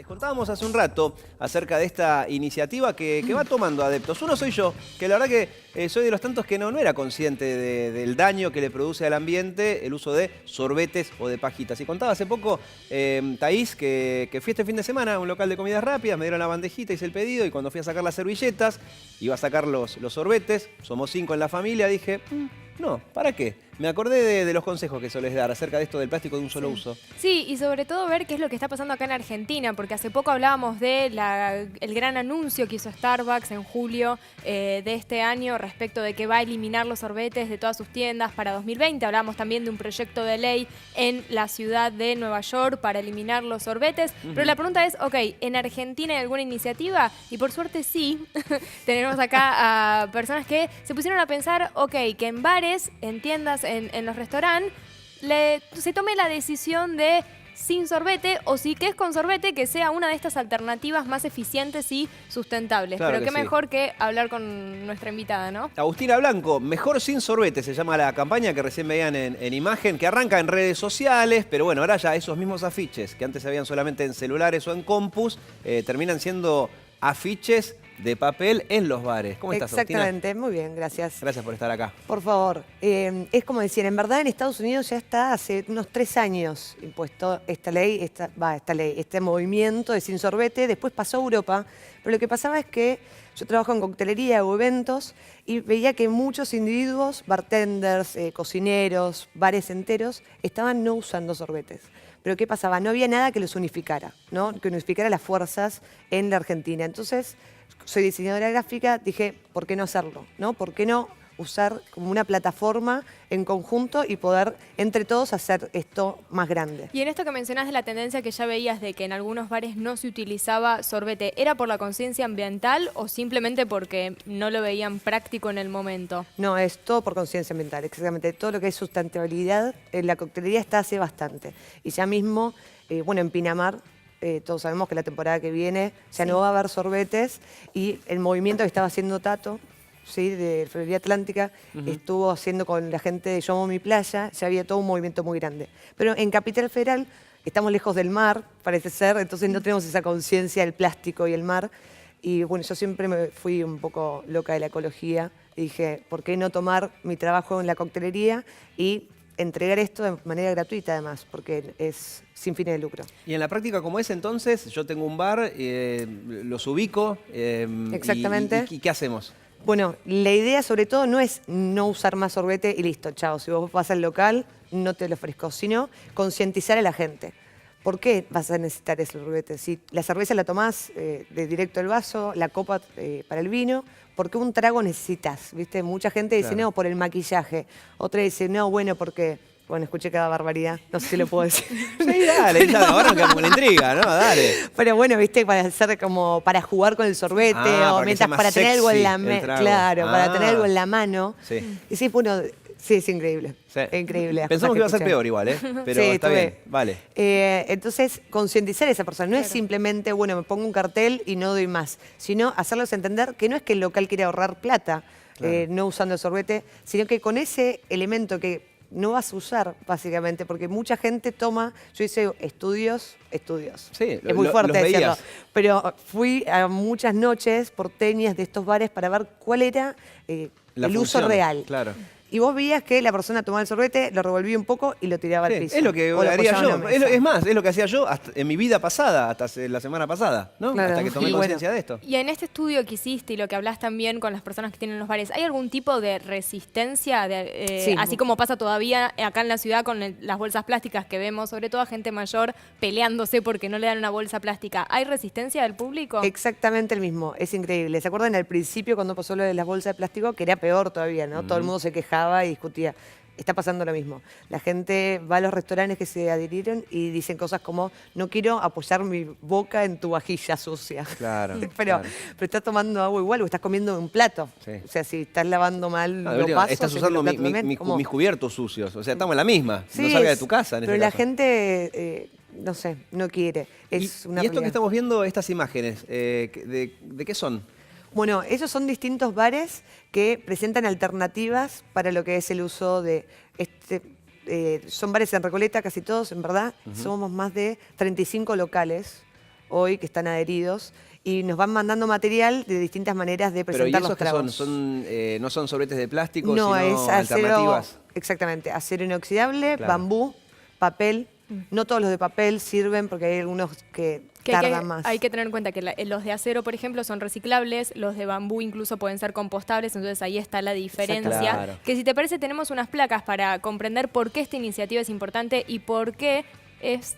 Les contábamos hace un rato acerca de esta iniciativa que va tomando adeptos. Uno soy yo, que la verdad que soy de los tantos que no era consciente del daño que le produce al ambiente el uso de sorbetes o de pajitas. Y contaba hace poco, Thaís, que fui este fin de semana a un local de comidas rápidas, me dieron la bandejita, hice el pedido y cuando fui a sacar las servilletas, iba a sacar los sorbetes, somos 5 en la familia, dije, no, ¿para qué? Me acordé de los consejos que solés dar acerca de esto del plástico de un solo uso. Sí, y sobre todo ver qué es lo que está pasando acá en Argentina, porque hace poco hablábamos de el gran anuncio que hizo Starbucks en julio de este año respecto de que va a eliminar los sorbetes de todas sus tiendas para 2020. Hablábamos también de un proyecto de ley en la ciudad de Nueva York para eliminar los sorbetes. Pero la pregunta es, ok, ¿en Argentina hay alguna iniciativa? Y por suerte sí, tenemos acá a personas que se pusieron a pensar, ok, que en bares, en tiendas, en los restaurantes, se tome la decisión de sin sorbete o si que es con sorbete, que sea una de estas alternativas más eficientes y sustentables. Claro pero qué que sí. mejor que hablar con nuestra invitada, ¿no? Agustina Blanco, Mejor sin sorbete se llama la campaña que recién veían en imagen, que arranca en redes sociales, pero bueno, ahora ya esos mismos afiches que antes se veían solamente en celulares o en compus, terminan siendo afiches de papel en los bares. ¿Cómo estás, Agustina? Exactamente, muy bien, gracias. Gracias por estar acá. Por favor, es como decir, en verdad en Estados Unidos ya está hace unos 3 años impuesto este movimiento de sin sorbete, después pasó a Europa, pero lo que pasaba es que yo trabajo en coctelería o eventos y veía que muchos individuos, bartenders, cocineros, bares enteros, estaban no usando sorbetes. Pero ¿qué pasaba? No había nada que los unificara, ¿no? Que unificara las fuerzas en la Argentina. Entonces, soy diseñadora gráfica, dije, ¿por qué no hacerlo? ¿No? ¿Por qué no usar como una plataforma en conjunto y poder entre todos hacer esto más grande? Y en esto que mencionás de la tendencia que ya veías de que en algunos bares no se utilizaba sorbete, ¿era por la conciencia ambiental o simplemente porque no lo veían práctico en el momento? No, es todo por conciencia ambiental, exactamente. Todo lo que es sustentabilidad en la coctelería está hace bastante. Y ya mismo, bueno, en Pinamar, todos sabemos que la temporada que viene ya no va a haber sorbetes y el movimiento que estaba haciendo Tato, ¿sí? De Florida Atlántica, estuvo haciendo con la gente de Yo Amo Mi Playa, ya había todo un movimiento muy grande. Pero en Capital Federal estamos lejos del mar, parece ser, entonces no tenemos esa conciencia del plástico y el mar. Y bueno, yo siempre me fui un poco loca de la ecología y dije, ¿por qué no tomar mi trabajo en la coctelería y entregar esto de manera gratuita además, porque es sin fines de lucro? Y en la práctica, ¿cómo es entonces? Yo tengo un bar, los ubico. Exactamente. ¿Y qué hacemos? Bueno, la idea sobre todo no es no usar más sorbete y listo, chao. Si vos vas al local, no te lo ofrezco, sino concientizar a la gente. ¿Por qué vas a necesitar ese sorbete? Si la cerveza la tomás de directo del vaso, la copa para el vino, ¿por qué un trago necesitas? ¿Viste? Mucha gente dice, Claro. no, por el maquillaje. Otra dice, no, bueno, porque... Bueno, escuché cada barbaridad, no sé si lo puedo decir. Sí, dale, ya ahora arrancamos con la intriga, ¿no? Dale. Pero bueno, viste, para hacer como para jugar con el sorbete o para que sea más para tener algo en la sexy el trago. claro, para tener algo Ah. en la mano. Sí. Y sí, bueno, sí, es increíble. Sí. Es increíble. las Pensamos cosas que iba a ser escuché. peor igual, ¿eh? Pero Sí, está bien, vale. Entonces, concientizar a esa persona. No es simplemente, bueno, me pongo un cartel y no doy más, sino hacerlos entender que no es que el local quiere ahorrar plata, Claro. no usando el sorbete, sino que con ese elemento que no vas a usar, básicamente, porque mucha gente toma, yo hice estudios, Sí, es muy los fuerte decirlo, veías. pero fui a muchas noches porteñas de estos bares para ver cuál era La el función, uso real. claro. Y vos veías que la persona tomaba el sorbete, lo revolvía un poco y lo tiraba Sí, al piso. es lo que O lo haría apoyaba en yo. la mesa. Es más, es lo que hacía yo en mi vida pasada, hasta la semana pasada, ¿no? Claro. Hasta que tomé Y bueno. conciencia de esto. Y en este estudio que hiciste y lo que hablas también con las personas que tienen los bares, ¿hay algún tipo de resistencia? Sí. Así como pasa todavía acá en la ciudad con las bolsas plásticas que vemos, sobre todo a gente mayor peleándose porque no le dan una bolsa plástica. ¿Hay resistencia del público? Exactamente el mismo, es increíble. ¿Se acuerdan al principio cuando pasó lo de las bolsas de plástico? Que era peor todavía, ¿no? Todo el mundo se quejaba y discutía. Está pasando lo mismo. La gente va a los restaurantes que se adhirieron y dicen cosas como, no quiero apoyar mi boca en tu vajilla sucia. Claro, pero claro. estás tomando agua igual o estás comiendo un plato. Sí. O sea, si estás lavando mal No, de los última, vasos... estás en usando el plato también, mis ¿cómo? cubiertos sucios. O sea, estamos en la misma. Sí, no salga de tu casa en pero ese la caso. gente, no sé, no quiere. Es Y una esto que realidad. estamos viendo, estas imágenes, ¿de qué son? Bueno, esos son distintos bares que presentan alternativas para lo que es el uso de son bares en Recoleta, casi todos, en verdad. Somos más de 35 locales hoy que están adheridos y nos van mandando material de distintas maneras de Pero ¿y presentar esos los que tragos. no son sorbetes de plástico, No, sino es acero, alternativas? exactamente, acero inoxidable, Claro. bambú, papel. No todos los de papel sirven porque hay algunos que Que hay tardan que, más. hay que tener en cuenta que los de acero, por ejemplo, son reciclables, los de bambú incluso pueden ser compostables, entonces ahí está la diferencia. Claro. Que si te parece, tenemos unas placas para comprender por qué esta iniciativa es importante y por qué es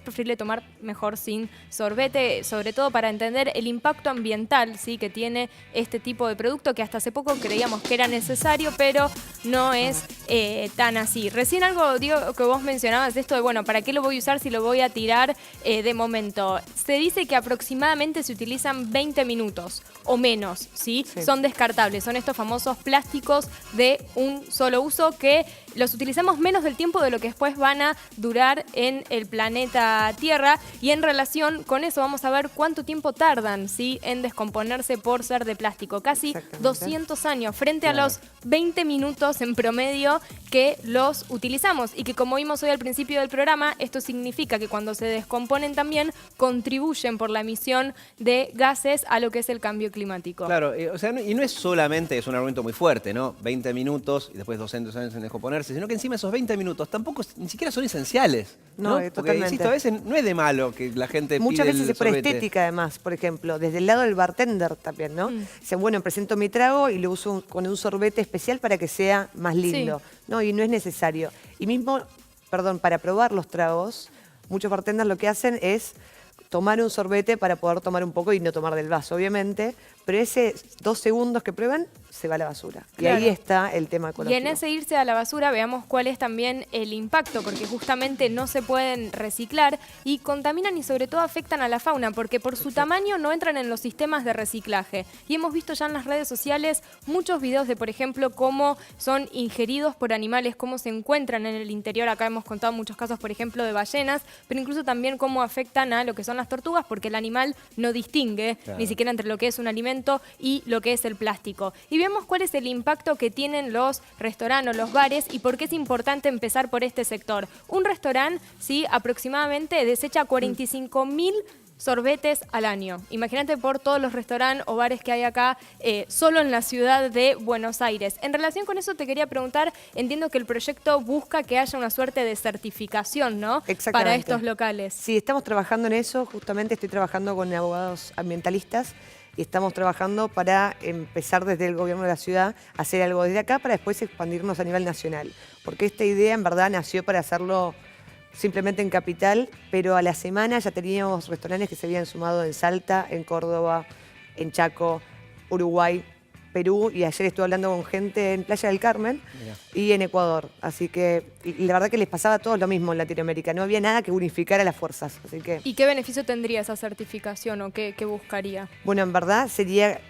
preferible tomar mejor sin sorbete, sobre todo para entender el impacto ambiental, ¿sí?, que tiene este tipo de producto que hasta hace poco creíamos que era necesario, pero no es tan así. Recién algo, Diego, que vos mencionabas de esto de, bueno, ¿para qué lo voy a usar si lo voy a tirar de momento? Se dice que aproximadamente se utilizan 20 minutos o menos, ¿sí? Sí. Son descartables, son estos famosos plásticos de un solo uso que los utilizamos menos del tiempo de lo que después van a durar en el planeta Tierra, y en relación con eso vamos a ver cuánto tiempo tardan, ¿sí?, en descomponerse por ser de plástico. Casi Exactamente. 200 años frente a Claro. los 20 minutos en promedio que los utilizamos, y que, como vimos hoy al principio del programa, esto significa que cuando se descomponen también contribuyen por la emisión de gases a lo que es el cambio climático. Claro, o sea, y no es solamente, es un argumento muy fuerte, ¿no? 20 minutos y después 200 años en descomponerse, sino que encima esos 20 minutos tampoco, ni siquiera son esenciales. No, Porque, totalmente. insisto, a veces no es de malo que la gente Muchas pide veces el es por sorbete. estética, además, por ejemplo, desde el lado del bartender también, ¿no? Dice, bueno, presento mi trago y lo uso con un sorbete especial para que sea más lindo. No, y no es necesario. Y mismo, perdón, para probar los tragos, muchos bartenders lo que hacen es tomar un sorbete para poder tomar un poco y no tomar del vaso, obviamente, pero ese 2 segundos que prueban se va a la basura. Claro. Y ahí está el tema Y ecológico. en ese irse a la basura veamos cuál es también el impacto, porque justamente no se pueden reciclar y contaminan y sobre todo afectan a la fauna, porque por su tamaño no entran en los sistemas de reciclaje. Y hemos visto ya en las redes sociales muchos videos de, por ejemplo, cómo son ingeridos por animales, cómo se encuentran en el interior. Acá hemos contado muchos casos, por ejemplo, de ballenas, pero incluso también cómo afectan a lo que son las tortugas, porque el animal no distingue ni siquiera entre lo que es un alimento y lo que es el plástico. Y vemos cuál es el impacto que tienen los restaurantes o los bares y por qué es importante empezar por este sector. Un restaurante, ¿sí?, aproximadamente desecha 45.000 sorbetes al año. Imagínate por todos los restaurantes o bares que hay acá solo en la ciudad de Buenos Aires. En relación con eso te quería preguntar, entiendo que el proyecto busca que haya una suerte de certificación, ¿no?, Exactamente. para estos locales. Sí, estamos trabajando en eso. Justamente estoy trabajando con abogados ambientalistas y estamos trabajando para empezar desde el gobierno de la ciudad a hacer algo desde acá para después expandirnos a nivel nacional. Porque esta idea en verdad nació para hacerlo simplemente en Capital, pero a la semana ya teníamos restaurantes que se habían sumado en Salta, en Córdoba, en Chaco, Uruguay, Perú, y ayer estuve hablando con gente en Playa del Carmen y en Ecuador. Así que y la verdad que les pasaba a todos lo mismo en Latinoamérica. No había nada que unificara las fuerzas. Así que, ¿Y qué beneficio tendría esa certificación o qué buscaría? bueno, en verdad sería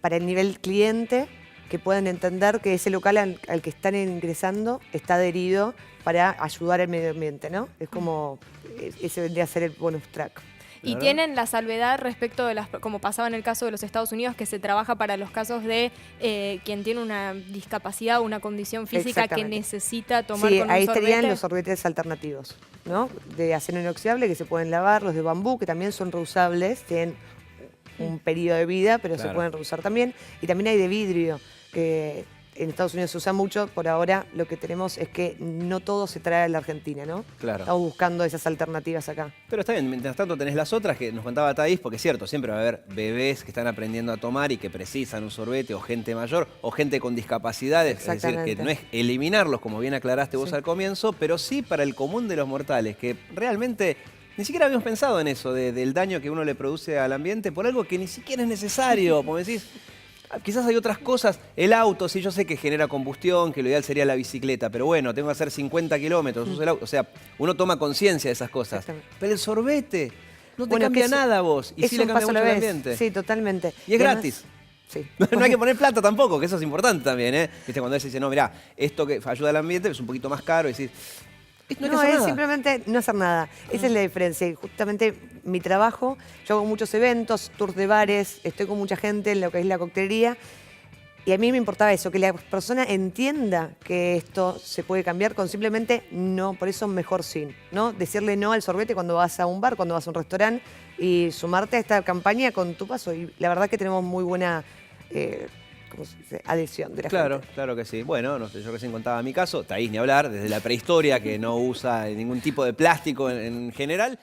para el nivel cliente que puedan entender que ese local al que están ingresando está adherido para ayudar al medio ambiente, ¿no? Es como, ese vendría a ser el bonus track. Y ¿verdad? tienen la salvedad respecto de como pasaba en el caso de los Estados Unidos, que se trabaja para los casos de quien tiene una discapacidad o una condición física que Exactamente. necesita tomar Sí, con ahí un sorbete. estarían los sorbetes alternativos, ¿no? De acero inoxidable que se pueden lavar, los de bambú que también son reusables, tienen un periodo de vida, pero se Claro. pueden reusar también. Y también hay de vidrio, que en Estados Unidos se usa mucho. Por ahora lo que tenemos es que no todo se trae a la Argentina, ¿no? Claro. Estamos buscando esas alternativas acá. Pero está bien, mientras tanto tenés las otras que nos contaba Thaís, porque es cierto, siempre va a haber bebés que están aprendiendo a tomar y que precisan un sorbete, o gente mayor, o gente con discapacidades. Es decir, que Exactamente. no es eliminarlos, como bien aclaraste vos Sí. al comienzo, pero sí para el común de los mortales, que realmente ni siquiera habíamos pensado en eso, del daño que uno le produce al ambiente por algo que ni siquiera es necesario. Como decís, quizás hay otras cosas. El auto, sí, yo sé que genera combustión, que lo ideal sería la bicicleta, pero bueno, tengo que hacer 50 kilómetros, uso el auto. O sea, uno toma conciencia de esas cosas. Exactamente. Pero el sorbete no te Bueno, cambia que es- nada a vos. Y es sí le un cambia paso a mucho la el vez. ambiente. Sí, totalmente. Y es además- gratis. Sí. No hay que poner plata tampoco, que eso es importante también, ¿eh? Viste, cuando él dice, no, mirá, esto que ayuda al ambiente es un poquito más caro, y decís, no hay que No, hacer es nada. simplemente no hacer nada. Esa es la diferencia. Y justamente mi trabajo, yo hago muchos eventos, tours de bares, estoy con mucha gente en lo que es la coctelería. Y a mí me importaba eso, que la persona entienda que esto se puede cambiar con simplemente no, por eso mejor sin, ¿no? Decirle no al sorbete cuando vas a un bar, cuando vas a un restaurante y sumarte a esta campaña con tu paso. Y la verdad que tenemos muy buena ¿cómo se dice? Adhesión de la Claro, gente. claro que sí. Bueno, no sé, yo recién contaba mi caso, Thaís ni hablar, desde la prehistoria, que no usa ningún tipo de plástico en general.